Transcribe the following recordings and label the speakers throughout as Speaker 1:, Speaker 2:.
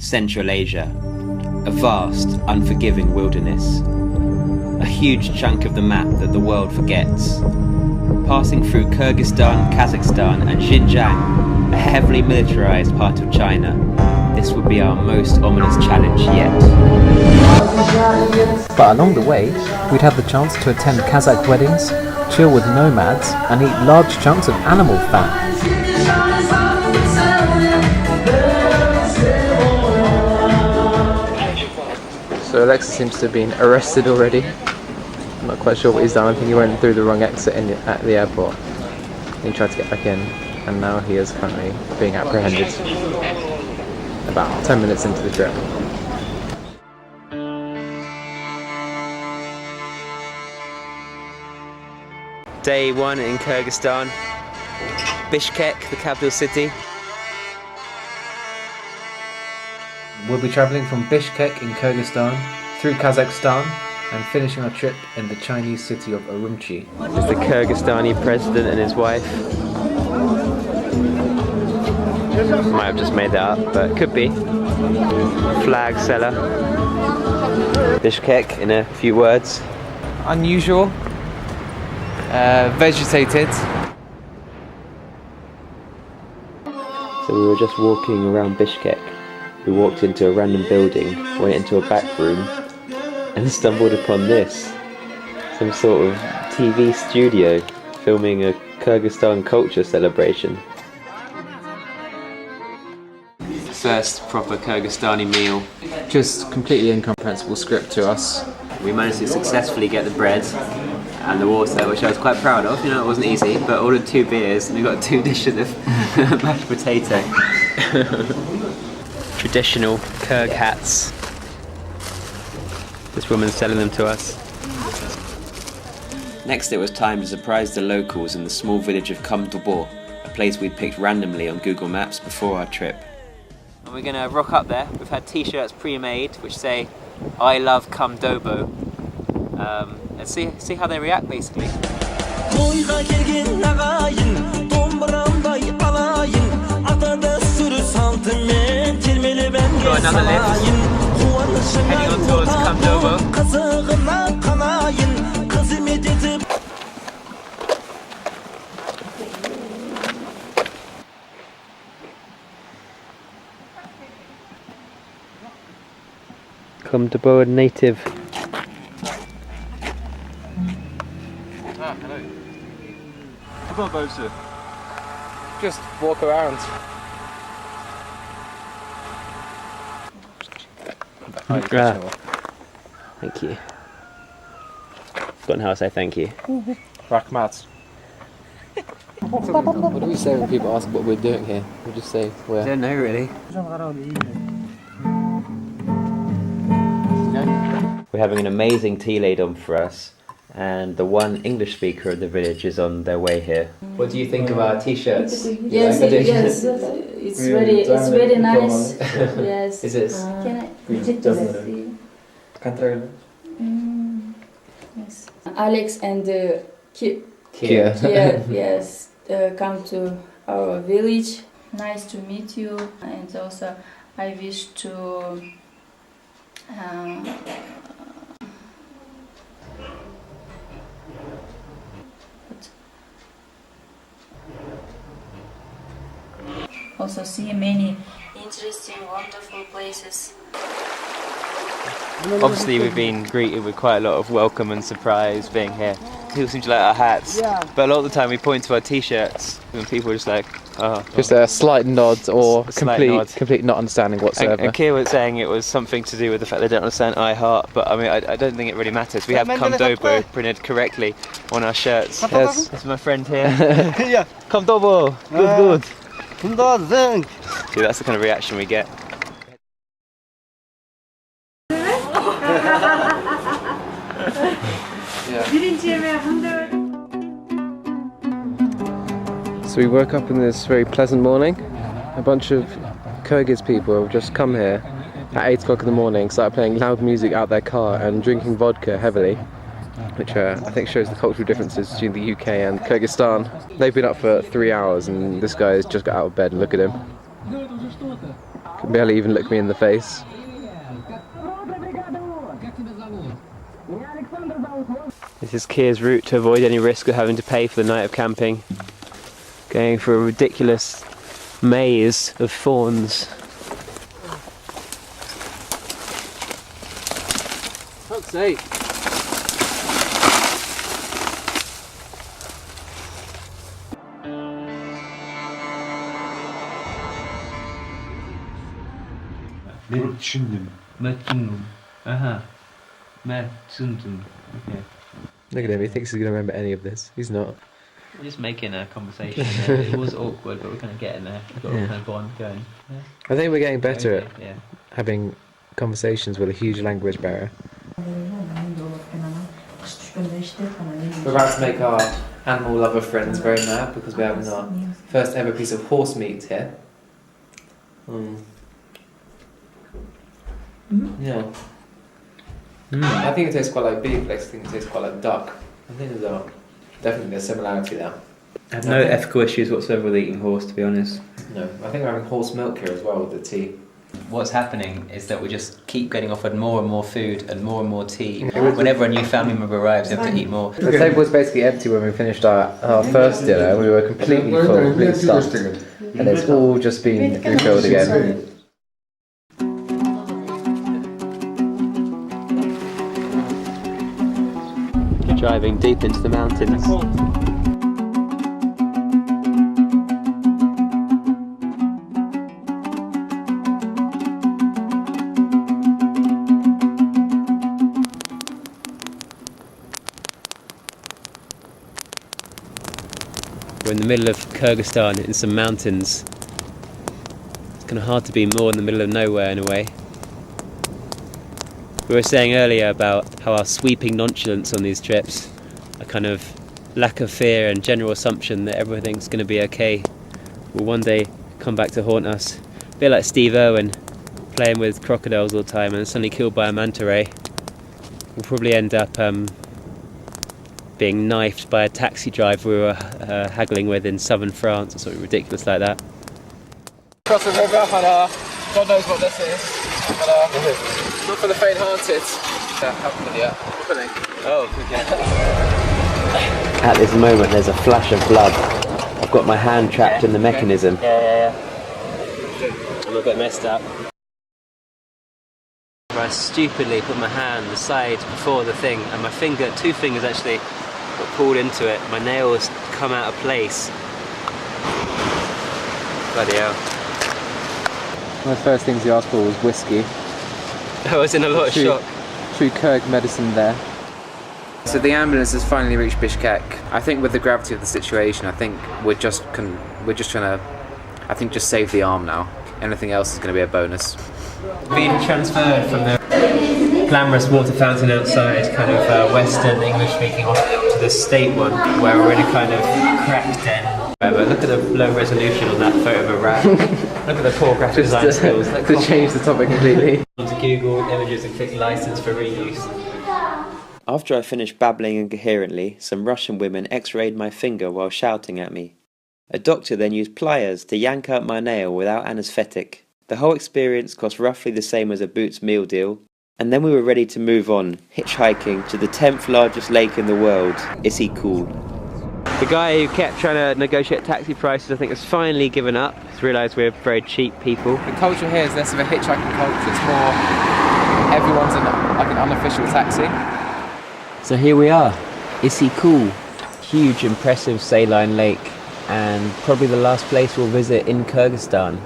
Speaker 1: Central Asia, a vast, unforgiving wilderness. A huge chunk of the map that the world forgets. Passing through Kyrgyzstan, Kazakhstan and Xinjiang, a heavily militarized part of China, this would be our most ominous challenge yet.
Speaker 2: But along the way, we'd have the chance to attend Kazakh weddings, chill with nomads, and eat large chunks of animal fat. So Alexa seems to have been arrested already. I'm not quite sure what he's done. I think he went through the wrong exit at the airport. He tried to get back in, and now he is currently being apprehended about 10 minutes into the trip.
Speaker 1: Day 1 in Kyrgyzstan, Bishkek, the capital city.
Speaker 2: We'll be travelling from Bishkek in Kyrgyzstan through Kazakhstan and finishing our trip in the Chinese city of Urumqi.
Speaker 1: There's the Kyrgyzstani president and his wife. Might have just made that up, but it could be. Flag seller. Bishkek in a few words.
Speaker 2: Unusual. Vegetated.
Speaker 1: So we were just walking around Bishkek. We walked into a random building, went into a back room, and stumbled upon this. Some sort of TV studio filming a Kyrgyzstan culture celebration. First proper Kyrgyzstani meal.
Speaker 2: Just completely incomprehensible script to us.
Speaker 1: We managed to successfully get the bread and the water, which I was quite proud of. You know, it wasn't easy, but ordered 2 beers and we got 2 dishes of mashed potato. Traditional Kyrg hats. This woman's selling them to us. Next it was time to surprise the locals in the small village of Kamdobo, a place we'd picked randomly on Google Maps before our trip. And we're going to rock up there. We've had t-shirts pre-made which say, "I love Kamdobo." Let's see how they react basically. Got another lift, heading on towards Kamdobo. Kamdobo native.
Speaker 2: Hello. Just walk around.
Speaker 1: Thank you. Forgotten how to say thank you.
Speaker 2: Rahmat. What do we say when people ask what we're doing here? We just say we're...
Speaker 1: I don't know really. We're having an amazing tea laid on for us, and the one English speaker of the village is on their way here. What do you think of our t-shirts?
Speaker 3: Yes, yes, it's very nice. Yes.
Speaker 1: Is it?
Speaker 3: Can I? Yes. Alex and
Speaker 1: Kia.
Speaker 3: yes, come to our village. Nice to meet you, and also I wish to also see many interesting, wonderful places.
Speaker 1: Obviously we've been greeted with quite a lot of welcome and surprise being here. People seem to like our hats, but a lot of the time we point to our t-shirts and people are just like, oh.
Speaker 2: Just a slight nod or
Speaker 1: nod.
Speaker 2: complete not understanding whatsoever.
Speaker 1: And Kia was saying it was something to do with the fact they don't understand I heart, but I mean I don't think it really matters. We have Kamdobo printed correctly on our shirts. Yes, that's my friend here.
Speaker 4: Yeah.
Speaker 1: Kamdobo, good.
Speaker 4: See,
Speaker 1: that's the kind of reaction we get.
Speaker 2: So we woke up in this very pleasant morning. A bunch of Kyrgyz people have just come here at 8 o'clock in the morning, started playing loud music out their car and drinking vodka heavily, which I think shows the cultural differences between the UK and Kyrgyzstan. They've been up for 3 hours and this guy has just got out of bed and look at him. barely even look me in the face. This is Kyr's route to avoid any risk of having to pay for the night of camping. Going through a ridiculous maze of thorns. Fuck's sake. Okay. Look at him, he thinks he's going to remember any of this. He's not.
Speaker 1: We're just making a conversation. It was awkward, but we're kind of getting there. We've got a kind of bond going. Yeah.
Speaker 2: I think we're getting better at having conversations with a huge language barrier. We're about to make our animal lover friends very mad because we're having our first ever piece of horse meat here. Yeah. I think it tastes quite like beef, I think it tastes quite like duck. I think there's definitely a similarity there.
Speaker 1: I have no ethical issues whatsoever with eating horse, to be honest.
Speaker 2: No, I think we're having horse milk here as well with the tea.
Speaker 1: What's happening is that we just keep getting offered more and more food and more tea. Whenever a new family member arrives, they have to eat more.
Speaker 2: The table was basically empty when we finished our first dinner, and we were completely full, completely stuffed. And it's all just been refilled again. Driving deep into the mountains. We're in the middle of Kyrgyzstan in some mountains. It's kind of hard to be more in the middle of nowhere in a way. We were saying earlier about how our sweeping nonchalance on these trips, a kind of lack of fear and general assumption that everything's going to be okay, will one day come back to haunt us. A bit like Steve Irwin, playing with crocodiles all the time and suddenly killed by a manta ray. We'll probably end up being knifed by a taxi driver we were haggling with in southern France or something ridiculous like that. Across the river, and God knows what this is. But, not for the faint-hearted. Oh, okay. At this moment, there's a flash of blood. I've got my hand trapped in the mechanism. Yeah. I'm a bit messed up. I stupidly put my hand aside before the thing, and my finger, 2 fingers actually, got pulled into it. My nails come out of place. Bloody hell. One of the first things he asked for was whiskey. I was in a lot of shock. True Kyrgyz medicine there. So the ambulance has finally reached Bishkek. I think with the gravity of the situation, I think we're just trying to, just save the arm now. Anything else is going to be a bonus. Being transferred from the glamorous water fountain outside, kind of Western English-speaking hospital, to the state one, where we're in a kind of crack den. But look at the low resolution on that photo of a rat. Look at the poor graphic design skills. To change the topic completely. Onto Google Images and click license for reuse. After I finished babbling incoherently, some Russian women x-rayed my finger while shouting at me. A doctor then used pliers to yank out my nail without anaesthetic. The whole experience cost roughly the same as a Boots meal deal, and then we were ready to move on, hitchhiking to the 10th largest lake in the world, Issyk. The guy who kept trying to negotiate taxi prices, I think, has finally given up. He's realised we're very cheap people. The culture here is less of a hitchhiking culture, it's more everyone's in like an unofficial taxi. So here we are, Issyk, huge impressive saline lake, and probably the last place we'll visit in Kyrgyzstan.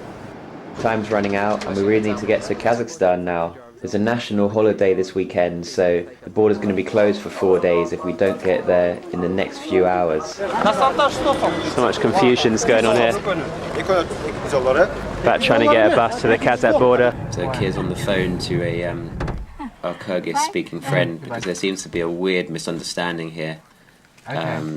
Speaker 2: Time's running out and we really need to get to Kazakhstan now. There's a national holiday this weekend, so the border's going to be closed for 4 days if we don't get there in the next few hours. So much confusion's going on here about trying to get a bus to the Kazakh border. So Kyr's on the phone to our Kyrgyz-speaking friend because there seems to be a weird misunderstanding here.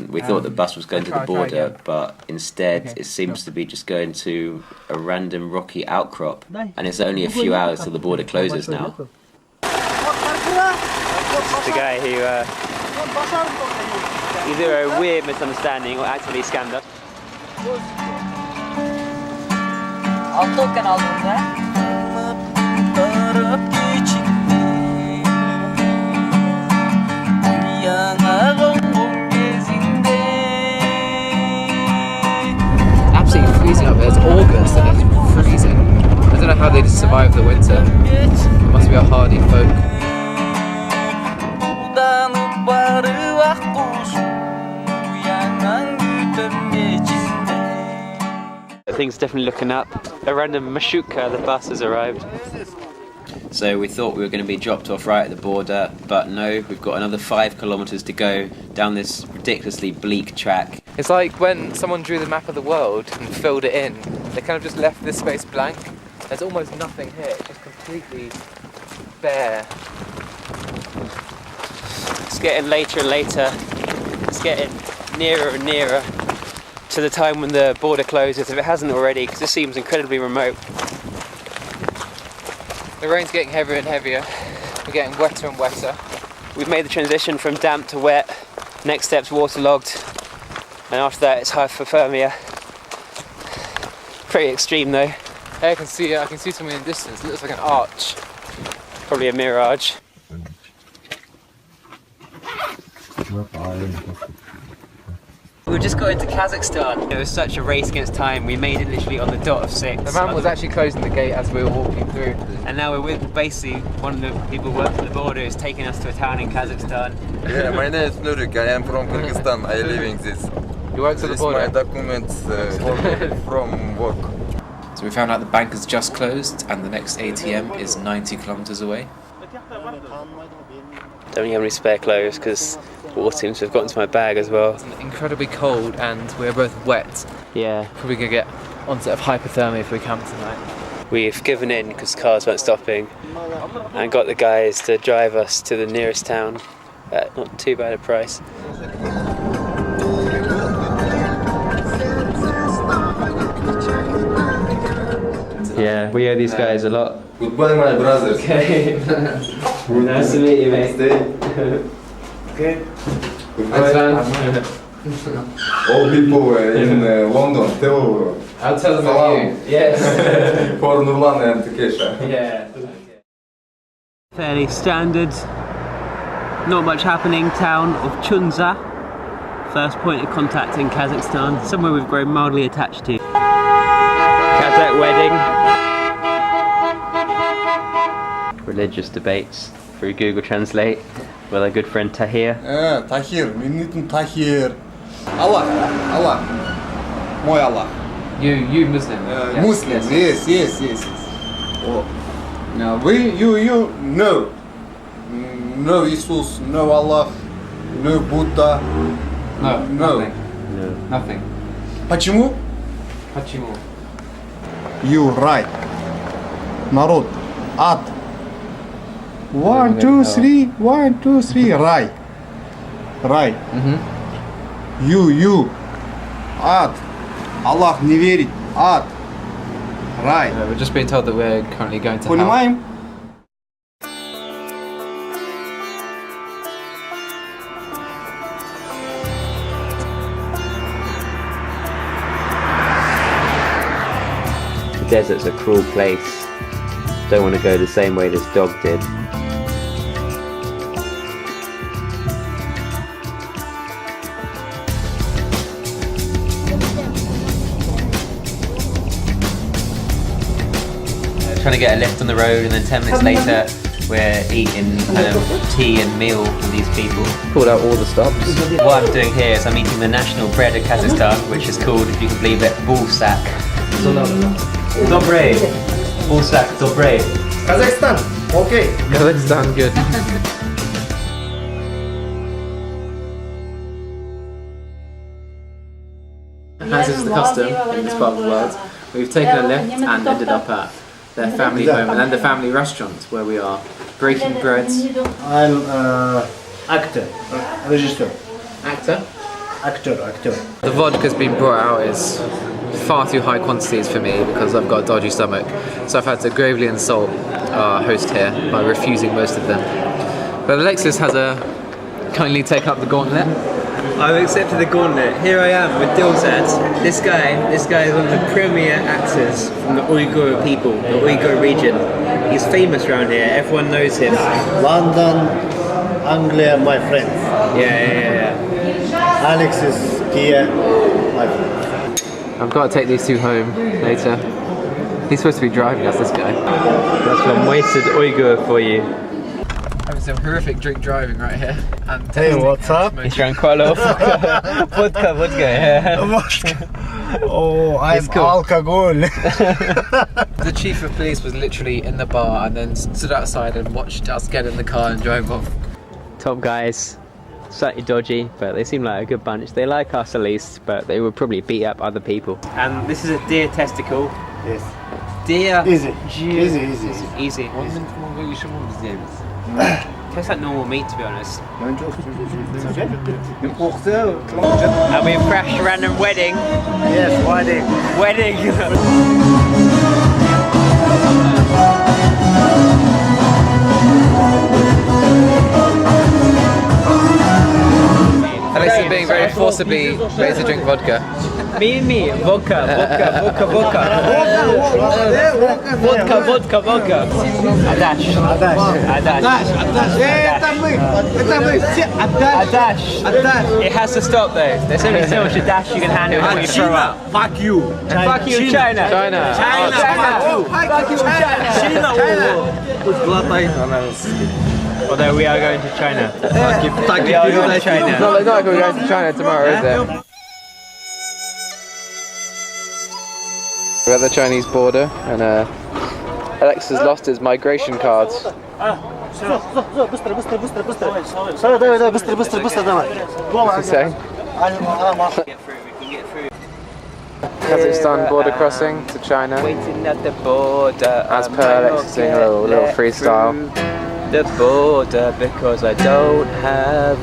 Speaker 2: We thought the bus was going to the border, but instead it seems to be just going to a random rocky outcrop, and it's only a few hours till the border closes now. The guy who either a weird misunderstanding or actually scammed us. Absolutely freezing up there. It's August and it's freezing. I don't know how they survive the winter. It must be a hardy folk.
Speaker 1: Things definitely looking up. A random Mashuka, the bus has arrived. So we thought we were going to be dropped off right at the border, but no, we've got another 5 kilometres to go down this ridiculously bleak track.
Speaker 2: It's like when someone drew the map of the world and filled it in. They kind of just left this space blank. There's almost nothing here. It's just completely bare.
Speaker 1: It's getting later and later. It's getting nearer and nearer to the time when the border closes, if it hasn't already, because this seems incredibly remote.
Speaker 2: The rain's getting heavier and heavier. We're getting wetter and wetter.
Speaker 1: We've made the transition from damp to wet. Next step's waterlogged, and after that it's hypothermia. Pretty extreme though.
Speaker 2: Hey, I can see something in the distance. It looks like an arch.
Speaker 1: Probably a mirage. We just got into Kazakhstan. It was such a race against time. We made it literally on the dot of 6.
Speaker 2: The man was actually closing the gate as we were walking through.
Speaker 1: And now we're with basically one of the people who work for the border who's taking us to a town in Kazakhstan.
Speaker 5: Yeah, my name is Nurik. I am from Kyrgyzstan. I live in this.
Speaker 2: You work for the border?
Speaker 5: My documents from work.
Speaker 2: So we found out the bank has just closed and the next ATM is 90 kilometers away.
Speaker 1: Don't have any spare clothes because water seems to have got into my bag as well.
Speaker 2: It's incredibly cold and we're both wet.
Speaker 1: Yeah.
Speaker 2: Probably gonna get onset of hypothermia if we camp tonight.
Speaker 1: We've given in because cars weren't stopping and got the guys to drive us to the nearest town at not too bad a price. Yeah, we owe these guys a lot.
Speaker 5: Goodbye, my brothers.
Speaker 1: Okay. Nice to meet you, mate.
Speaker 5: Okay.
Speaker 2: Thanks, man.
Speaker 5: All people in London, tell
Speaker 2: I'll tell them
Speaker 5: Salam.
Speaker 2: about you. Yes.
Speaker 5: For Nurlan and Kesha.
Speaker 1: Yeah. Fairly standard, not much happening town of Chunza. First point of contact in Kazakhstan, somewhere we've grown mildly attached to. Kazakh wedding. Religious debates through Google Translate with our good friend Tahir.
Speaker 5: Tahir, we need Tahir. Allah, my Allah.
Speaker 2: You Muslim.
Speaker 5: Muslim, yes. Oh. Now you no Jesus, no Allah, no Buddha.
Speaker 2: No. Nothing.
Speaker 5: Почему? You right. Народ, ад. 1, 2, 3, 1, 2, 3, рай. You, ад. Allah не верит, ад. Рай.
Speaker 2: We're just being told that we're currently going to hell.
Speaker 5: Понимаем?
Speaker 1: The desert's a cruel place. Don't want to go the same way this dog did. Trying to get a lift on the road, and then 10 minutes later we're eating kind of tea and meal with these people.
Speaker 2: Pulled out all the stops.
Speaker 1: What I'm doing here is I'm eating the national bread of Kazakhstan, which is called, if you can believe it, bulsak. Dobre. Bulsak, dobre.
Speaker 5: Kazakhstan, okay.
Speaker 2: Kazakhstan, good. As is the custom in this part of the world, we've taken a lift and ended up at their family home and then the family restaurant where we are breaking bread.
Speaker 4: I'm actor, regisseur.
Speaker 2: Actor?
Speaker 4: Actor.
Speaker 2: The vodka's been brought out is far too high quantities for me because I've got a dodgy stomach, so I've had to gravely insult our host here by refusing most of them. But Alexis has kindly taken up the gauntlet.
Speaker 1: I've accepted the gauntlet. Here I am with Dilzad. This guy is one of the premier actors from the Uyghur people, the Uyghur region. He's famous around here. Everyone knows him.
Speaker 4: London, Anglia, my friends.
Speaker 1: Yeah.
Speaker 4: Alex is here, my friend.
Speaker 2: I've got to take these two home later. He's supposed to be driving us, this guy.
Speaker 1: That's some wasted Uyghur for you.
Speaker 2: Having some horrific drink driving right here. And
Speaker 4: Hey, what's up?
Speaker 1: He's trying quite a lot of vodka. Yeah.
Speaker 4: Oh, I'm
Speaker 2: cool.
Speaker 4: alcohol.
Speaker 2: the chief of police was literally in the bar and then stood outside and watched us get in the car and drove off.
Speaker 1: Top guys, slightly dodgy, but they seem like a good bunch. They like us at least, but they would probably beat up other people. And this is a deer testicle.
Speaker 4: Yes.
Speaker 1: Deer.
Speaker 4: Easy.
Speaker 1: Easy. Tastes like normal meat, to be honest. And we've crashed a random wedding.
Speaker 4: Yes, wedding.
Speaker 2: Alex is being very forcibly made to drink vodka.
Speaker 1: Me, vodka. Adash. It has to stop though. There's only so much adash you can handle before you throw up.
Speaker 4: Fuck you.
Speaker 1: Fuck you, China. Although we are going to China. We are going to China.
Speaker 2: It's not like we're going to China tomorrow, is it? We're at the Chinese border and Alex has lost his migration cards. What's he saying? Kazakhstan border crossing to China.
Speaker 1: Waiting at the border.
Speaker 2: As per Alex doing a little freestyle.
Speaker 1: The border because I don't have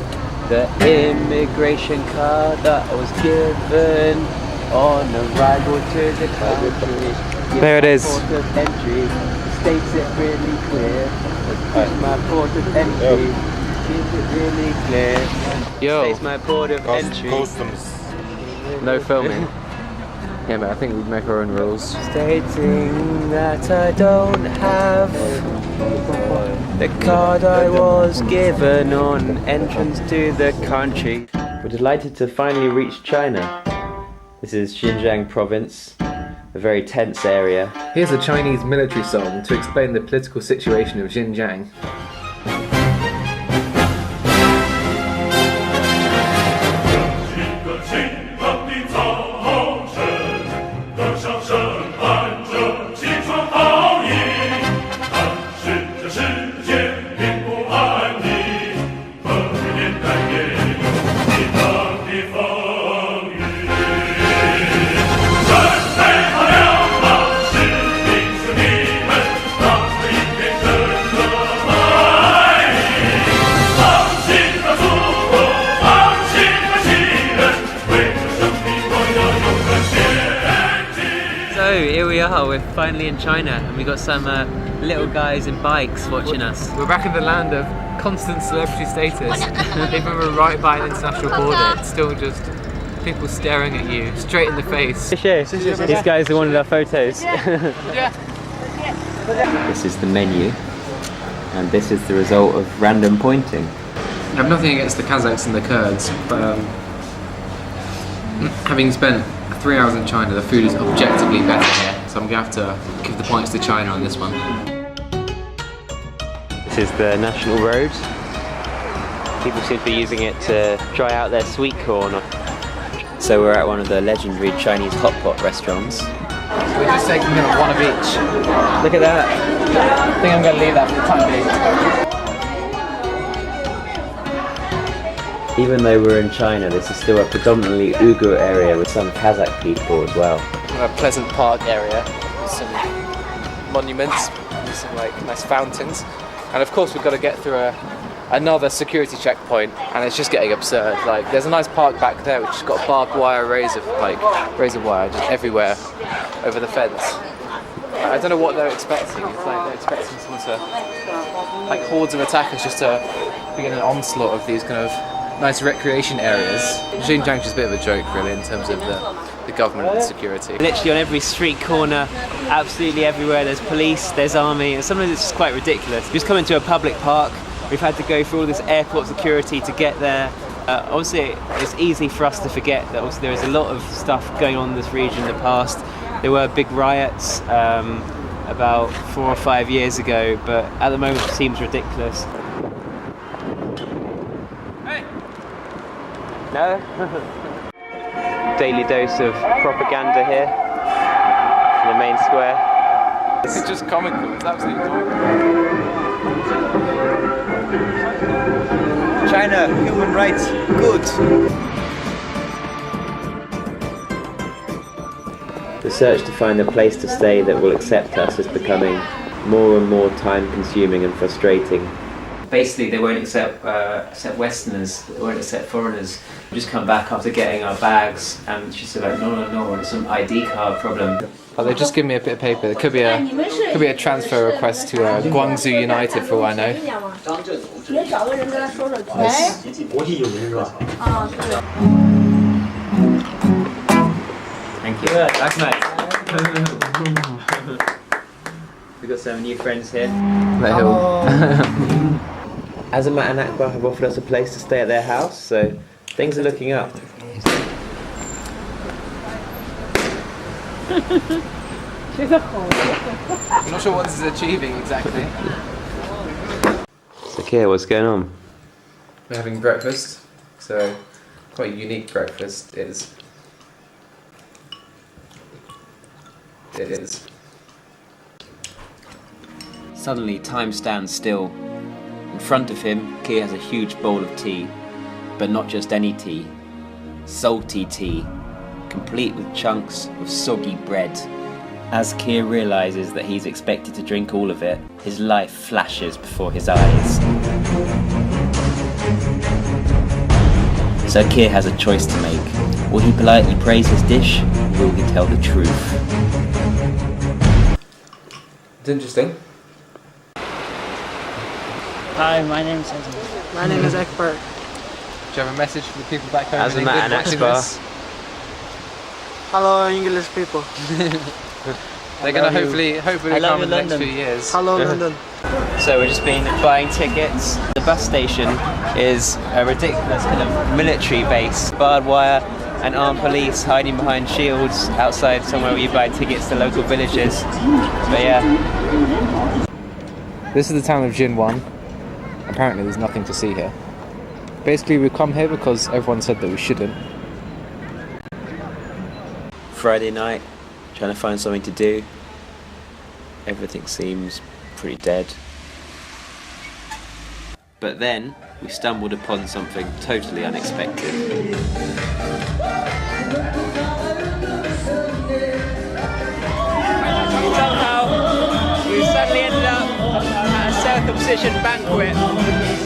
Speaker 1: the immigration card that I was given on arrival to the country.
Speaker 2: There it is.
Speaker 1: Port of entry states it really clear. Here's my port of entry. Keep it really clear.
Speaker 2: Yo.
Speaker 1: States my port of entry.
Speaker 2: No filming. Yeah, but I think we'd make our own rules.
Speaker 1: Stating that I don't have the card I was given on entrance to the country. We're delighted to finally reach China. This is Xinjiang province, a very tense area.
Speaker 2: Here's a Chinese military song to explain the political situation of Xinjiang.
Speaker 1: We're finally in China and we got some little guys in bikes watching us.
Speaker 2: We're back in the land of constant celebrity status. Even we're right by an international border, it's still just people staring at you straight in the face.
Speaker 1: These guys wanted our photos. This is the menu and this is the result of random pointing.
Speaker 2: I have nothing against the Kazakhs and the Kurds, but having spent 3 hours in China, the food is objectively better here. So I'm going to have to give the points to China on this one.
Speaker 1: This is the national road. People seem to be using it to dry out their sweet corn. So we're at one of the legendary Chinese hot pot restaurants.
Speaker 2: We're just taking one of each.
Speaker 1: Look at that.
Speaker 2: I think I'm going to leave that for the time being.
Speaker 1: Even though we're in China, this is still a predominantly Uyghur area with some Kazakh people as well.
Speaker 2: A pleasant park area with some monuments, with some nice fountains, and of course we've got to get through another security checkpoint, and it's just getting absurd. There's a nice park back there which has got barbed wire razor wire just everywhere over the fence. I don't know what they're expecting. It's they're expecting someone to hordes of attackers just to begin an onslaught of these kind of nice recreation areas. Xinjiang's just a bit of a joke really in terms of the the government and security.
Speaker 1: Literally on every street corner, absolutely everywhere, there's police, there's army, and sometimes it's just quite ridiculous. We've just come into a public park, we've had to go through all this airport security to get there. Obviously, it's easy for us to forget that obviously there is a lot of stuff going on in this region in the past. There were big riots about 4 or 5 years ago, but at the moment it seems ridiculous. Hey! No? Daily dose of propaganda here in the main square.
Speaker 2: This is just comical, it's absolutely cool.
Speaker 1: China, human rights, good. The search to find a place to stay that will accept us is becoming more and more time consuming and frustrating. Basically they won't accept Westerners, they won't accept foreigners. We just come back after getting our bags and she said like no, it's some ID card problem.
Speaker 2: Oh, they just give me a bit of paper. There could be a transfer request to Guangzhou United for all I know.
Speaker 1: Thank you. That's nice. We've got some new friends here. Azamat and Akbar have offered us a place to stay at their house, so things are looking up.
Speaker 2: I'm not sure what this is achieving exactly.
Speaker 1: So Kia, what's going on?
Speaker 2: We're having breakfast, so quite a unique breakfast. It is.
Speaker 1: Suddenly time stands still. In front of him, Kia has a huge bowl of tea, but not just any tea. Salty tea, complete with chunks of soggy bread. As Kia realises that he's expected to drink all of it, his life flashes before his eyes. So Kia has a choice to make. Will he politely praise his dish, or will he tell the truth?
Speaker 2: It's interesting.
Speaker 6: Hi, my name is Azamat. My name is Akbar.
Speaker 2: Do you have a message for the people back home?
Speaker 1: Azamat and Akbar.
Speaker 6: Hello, English people.
Speaker 2: They're going to hopefully come in the next few years.
Speaker 6: Hello, London.
Speaker 1: So we've just been buying tickets. The bus station is a ridiculous kind of military base. Barbed wire and armed police hiding behind shields outside somewhere where you buy tickets to local villages. But yeah.
Speaker 2: This is the town of Xinjiang. Apparently there's nothing to see here. Basically we've come here because everyone said that we shouldn't.
Speaker 1: Friday night, trying to find something to do. Everything seems pretty dead. But then we stumbled upon something totally unexpected. Somehow we suddenly ended up at a circumcision banquet.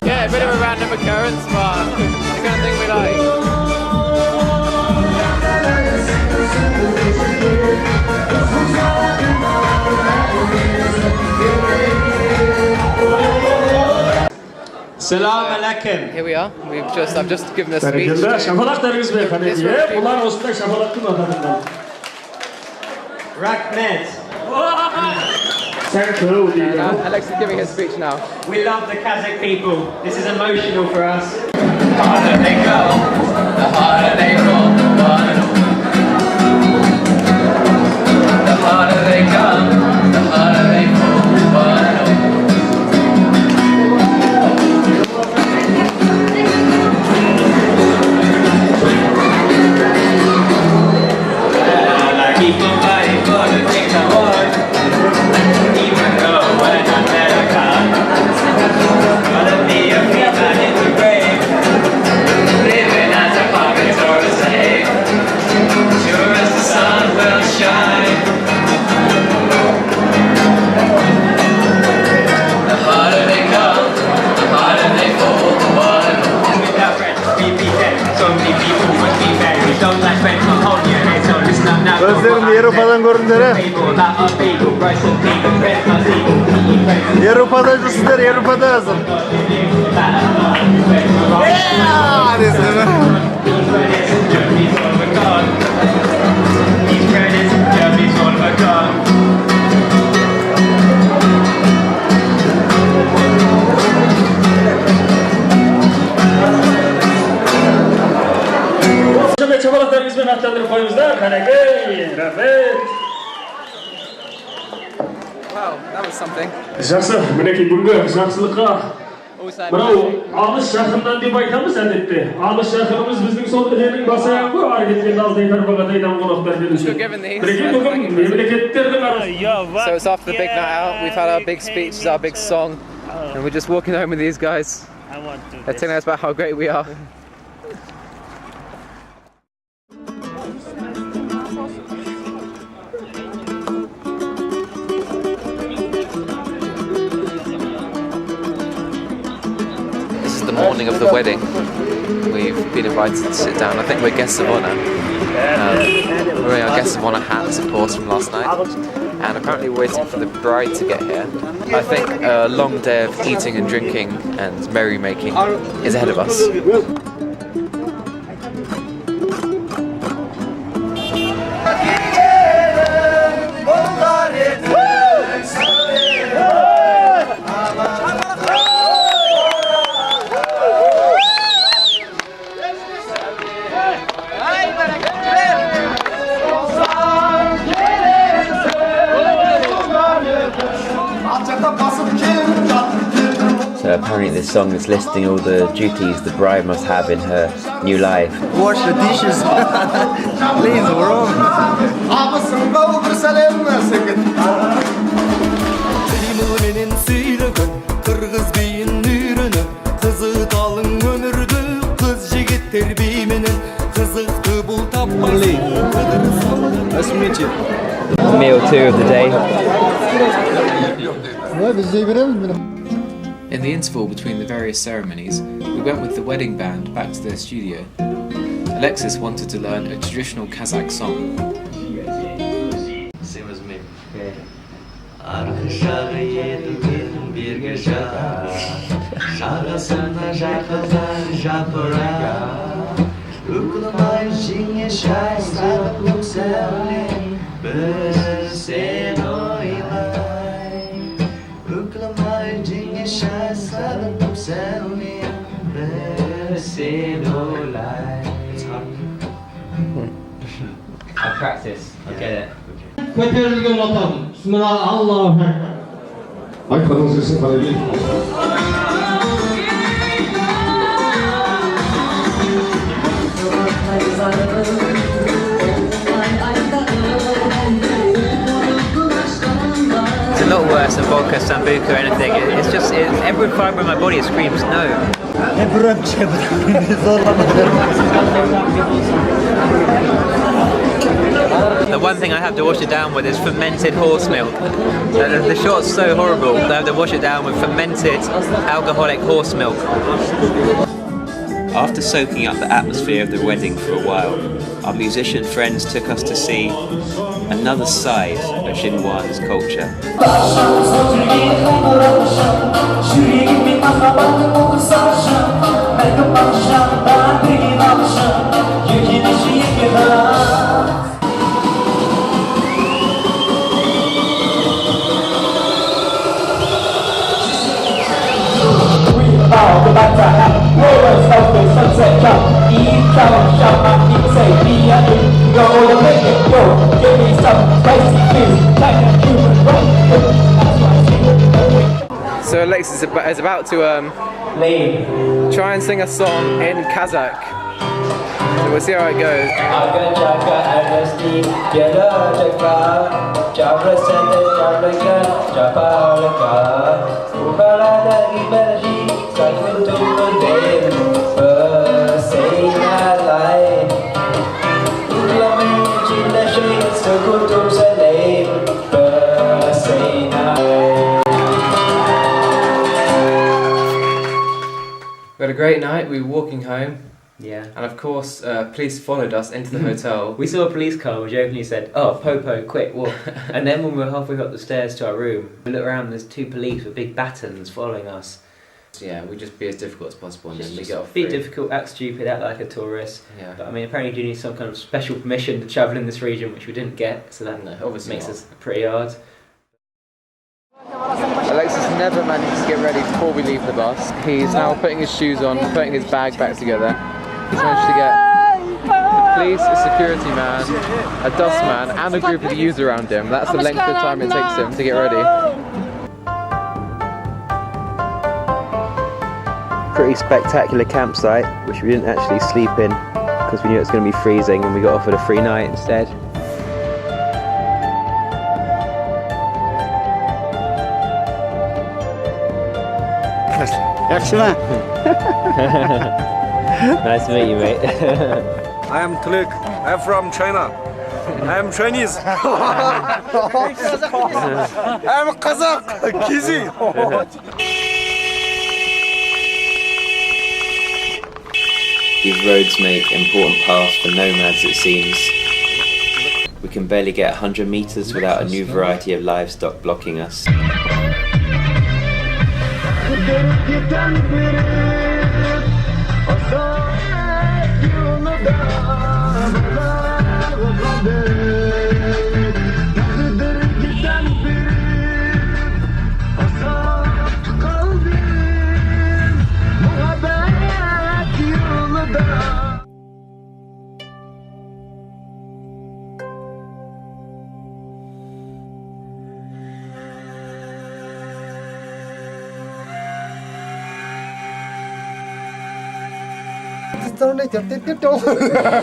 Speaker 1: Yeah, a bit of a random occurrence, but the kind of thing we like.
Speaker 7: Selam aleyküm.
Speaker 2: Here we are. I've just given a speech.
Speaker 7: Teşekkürler. Şafalak deriz beyefendi diye. Bunlar olsun da şafalak kılmadan.
Speaker 1: Rahmet.
Speaker 7: Thank you.
Speaker 2: Alex is giving his speech now.
Speaker 1: We love the Kazakh people. This is emotional for us.
Speaker 2: The harder they go, the harder they fall. The harder they come, the harder they fall.
Speaker 1: Keep on fighting for the things I want. Even though when I never come, gonna be a free man in the grave. Living as a puppet or a slave. Sure as the sun will shine.
Speaker 2: The harder they come, the harder they fall.
Speaker 1: Without friends, we'd be dead. So many people would be dead. We don't like friends for hold your head, so listen up now.
Speaker 4: Gözlerim yer ufadan göründüre. Yer upada cısıdır, yer upada yazın. Hadi
Speaker 7: Şöyle çabalaklarımızı natlandırıp koyumuzda kaneke, rahmet.
Speaker 2: Wow, that was something.
Speaker 7: Жақсы, мінекей бүгінгі жақсылыққа мынау алыс жақыннан деп айтамыз әдетте. Алыс жақынымыз біздің сол ілінің басы аяғы ары кеткен алдай тарбаға тайдан қонақтар келуші. Мінекей бүгін мемлекеттердің арасы.
Speaker 2: So it's after the big night out, we've had our big speeches, our big song, and we're just walking home with these guys. They're telling us about how great we are. The morning of the wedding. We've been invited to sit down. I think we're guests of honour. We're wearing our guests of honour hats, of course, from last night. And apparently we're waiting for the bride to get here. I think a long day of eating and drinking and merrymaking is ahead of us.
Speaker 1: So apparently this song is listing all the duties the bride must have in her new life.
Speaker 4: Wash the dishes. Clean the room.
Speaker 2: Nice to meet you.
Speaker 1: Meal 2 of the day.
Speaker 2: In the interval between the various ceremonies, we went with the wedding band back to their studio. Alexis wanted to learn a traditional Kazakh song.
Speaker 8: Same as me.
Speaker 1: I practice, I get it.
Speaker 7: Көтерілген отан, Bismillah, Allahu Ekber. Айтқаныңыз келсін қалай.
Speaker 1: It's a lot worse than vodka, sambuca or anything. It's just, every fibre of my body screams no. The one thing I have to wash it down with is fermented horse milk. The shot's so horrible that I have to wash it down with fermented alcoholic horse milk. After soaking up the atmosphere of the wedding for a while, our musician friends took us to see another side of Xinjiang's culture.
Speaker 2: So Alexis is about to try and sing a song in Kazakh. So we'll see how it goes. We had a great night. We were walking home.
Speaker 1: Yeah.
Speaker 2: And of course, police followed us into the hotel.
Speaker 1: We saw a police car, we jokingly said, "Oh, Popo, quick, walk." And then when we were halfway up the stairs to our room, we look around, there's 2 police with big batons following us.
Speaker 2: So yeah, we just be as difficult as possible and then we get off
Speaker 1: Be
Speaker 2: free.
Speaker 1: difficult, act stupid, act like a tourist.
Speaker 2: Yeah.
Speaker 1: But I mean, apparently you need some kind of special permission to travel in this region, which we didn't get, so that
Speaker 2: obviously
Speaker 1: makes
Speaker 2: not.
Speaker 1: us pretty hard.
Speaker 2: Alexis never managed to get ready before we leave the bus. He's now putting his shoes on, putting his bag back together. He's managed to get security man, a dustman, and a group of youths around him. That's the length of time it takes him to get ready.
Speaker 1: Pretty spectacular campsite, which we didn't actually sleep in because we knew it was going to be freezing, and we got offered a free night instead.
Speaker 4: Excellent.
Speaker 1: Nice to meet you, mate.
Speaker 8: I am Tuluk. I'm from China. I am Chinese. I'm Kazakh. Kyrgyz.
Speaker 1: These roads make important paths for nomads, it seems. We can barely get 100 meters without a new variety of livestock blocking us.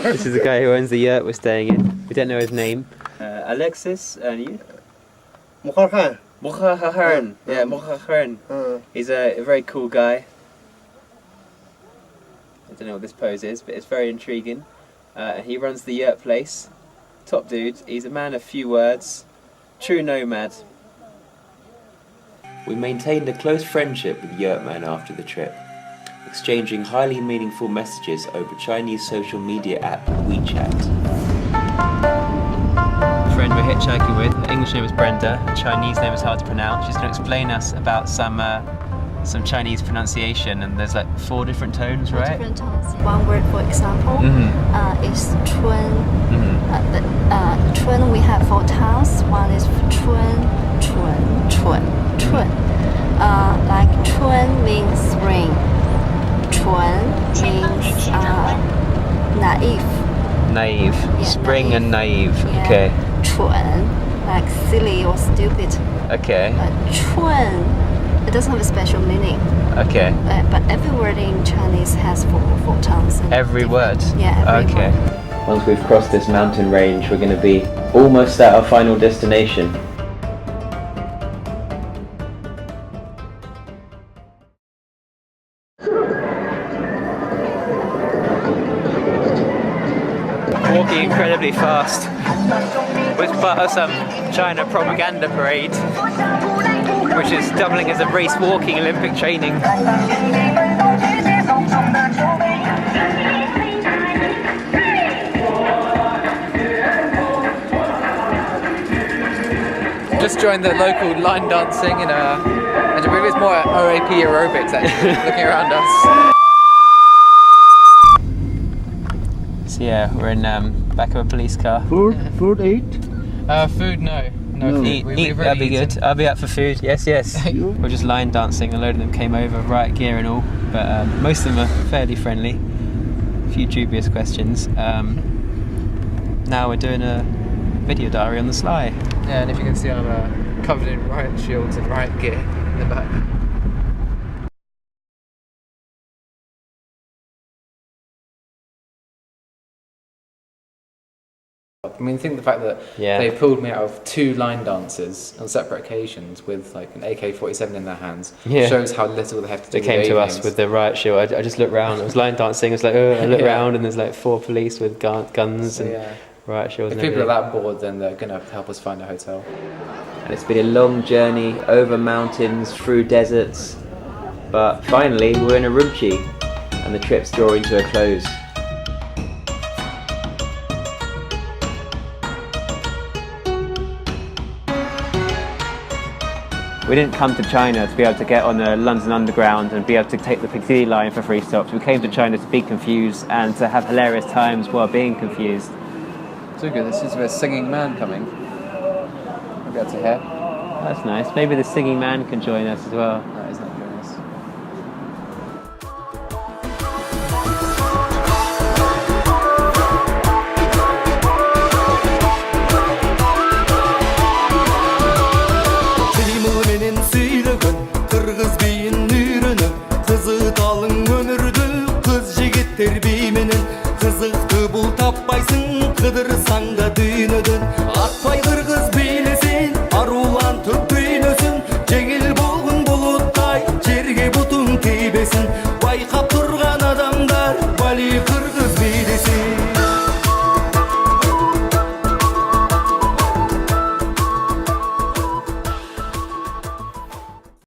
Speaker 1: This is the guy who owns the yurt we're staying in. We don't know his name. Alexis, and you?
Speaker 4: Mukharkhan.
Speaker 1: Mukharkhan. Yeah, Mukharkhan. He's a very cool guy. I don't know what this pose is, but it's very intriguing. He runs the yurt place. Top dude. He's a man of few words. True nomad. We maintained a close friendship with yurtmen after the trip, exchanging highly meaningful messages over Chinese social media app WeChat. The friend we're hitchhiking with, her English name is Brenda, her Chinese name is hard to pronounce. She's going to explain us about some Chinese pronunciation, and there's like 4 different tones, right?
Speaker 9: 4 different tones. One word, for example, is chun. Chun, we have 4 tones. One is chun, chun, chun, chun. Like chun means spring. Chun means naive.
Speaker 1: Naive.
Speaker 9: Yeah,
Speaker 1: Spring
Speaker 9: naive.
Speaker 1: and naive.
Speaker 9: Yeah.
Speaker 1: Okay.
Speaker 9: Chun, like silly or stupid.
Speaker 1: Okay.
Speaker 9: Chun, it doesn't have a special meaning.
Speaker 1: Okay.
Speaker 9: But every word in Chinese has 4 tones.
Speaker 1: Every word?
Speaker 9: Yeah, every
Speaker 1: okay.
Speaker 9: word.
Speaker 1: Once we've crossed this mountain range, we're going to be almost at our final destination. Walking incredibly fast. It's part of some China propaganda parade, which is doubling as a race walking Olympic training.
Speaker 2: Just joined the local line dancing and I believe it's more OAP aerobics actually, looking around us.
Speaker 1: So yeah, we're in back of a police car.
Speaker 4: Food eat.
Speaker 2: Food, no. No food.
Speaker 1: Eat,
Speaker 2: We've
Speaker 1: that'd be
Speaker 2: already
Speaker 1: good. I'll be up for food. Yes, yes. We're just line dancing. A load of them came over, riot gear and all, but most of them are fairly friendly. A few dubious questions. Now we're doing a video diary on the sly.
Speaker 2: Yeah, and if you can see, I'm covered in riot shields and riot gear in the back. I mean, think the fact that they pulled me out of 2 line dances on separate occasions with like an AK-47 in their hands shows how little they have to do.
Speaker 1: They came to us with the riot shield. I just looked round. I was line dancing. I was like, I looked round, and there's like 4 police with guns and riot shields.
Speaker 2: If people are that bored, then they're going to help us find a hotel.
Speaker 1: And it's been a long journey over mountains, through deserts, but finally we're in Urumqi, and the trip's drawing to a close. We didn't come to China to be able to get on the London Underground and be able to take the Piccadilly line for free stops. We came to China to be confused and to have hilarious times while being confused.
Speaker 2: So good, this is a singing man coming. Maybe that's a hair.
Speaker 1: That's nice. Maybe the singing man can join us as well.
Speaker 2: No, he's not joining us.
Speaker 10: see.